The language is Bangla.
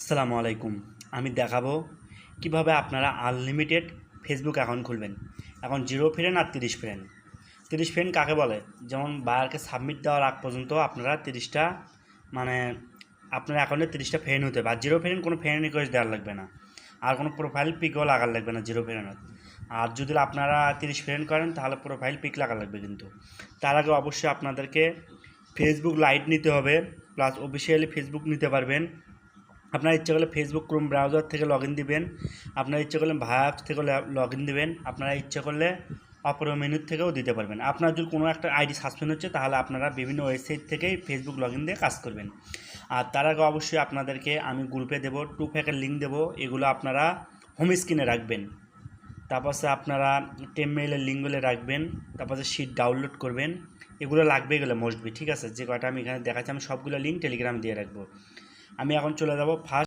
আসসালামু আলাইকুম। আমি দেখাবো কিভাবে আপনারা আনলিমিটেড ফেসবুক অ্যাকাউন্ট খুলবেন। এখন 0 ফ্রেন্ড আর 30 ফ্রেন্ড। 30 ফ্রেন্ড কাকে বলে? যেমন বায়ারকে সাবমিট দেওয়ার আগ পর্যন্ত আপনারা 30টা মানে আপনার অ্যাকাউন্টে 30টা ফ্রেন্ড হতে হবে। আর 0 ফ্রেন্ড কোনো ফ্রেন্ড রিকোয়েস্ট দেওয়ার লাগবে না, আর কোনো প্রোফাইল পিকও লাগার লাগবে না 0 ফ্রেন্ডত। আর যদি আপনারা 30 ফ্রেন্ড করেন তাহলে প্রোফাইল পিক লাগা লাগবে। কিন্তু তার আগে অবশ্যই আপনাদেরকে ফেসবুক লাইট নিতে হবে, প্লাস অফিসিয়ালি ফেসবুক নিতে পারবেন। আপনার ইচ্ছে করলে ফেসবুক ক্রোম ব্রাউজার থেকে লগ ইন দিবেন, আপনার ইচ্ছে করলে ভায়া অ্যাপস থেকে লগ ইন দিবেন, আপনারা ইচ্ছে করলে অপর মেনুর থেকেও দিতে পারবেন। আপনার যদি কোনো একটা আইডি সাসপেন্ড হচ্ছে তাহলে আপনারা বিভিন্ন ওয়েবসাইট থেকেই ফেসবুক লগ ইন দিয়ে কাজ করবেন। আর তার আগে অবশ্যই আপনাদেরকে আমি গ্রুপে দেবো, 2 ফ্যাকের লিঙ্ক দেবো, এগুলো আপনারা হোম স্ক্রিনে রাখবেন। তারপর আপনারা টেমমেইলের লিঙ্কগুলো রাখবেন, তারপর শিট ডাউনলোড করবেন। এগুলো লাগবে, এগুলো মোস্টবি, ঠিক আছে? যে কয়টা আমি এখানে দেখাচ্ছি আমি সবগুলো লিঙ্ক টেলিগ্রামে দিয়ে রাখবো। আমি এখন চলে যাব ফার্স্ট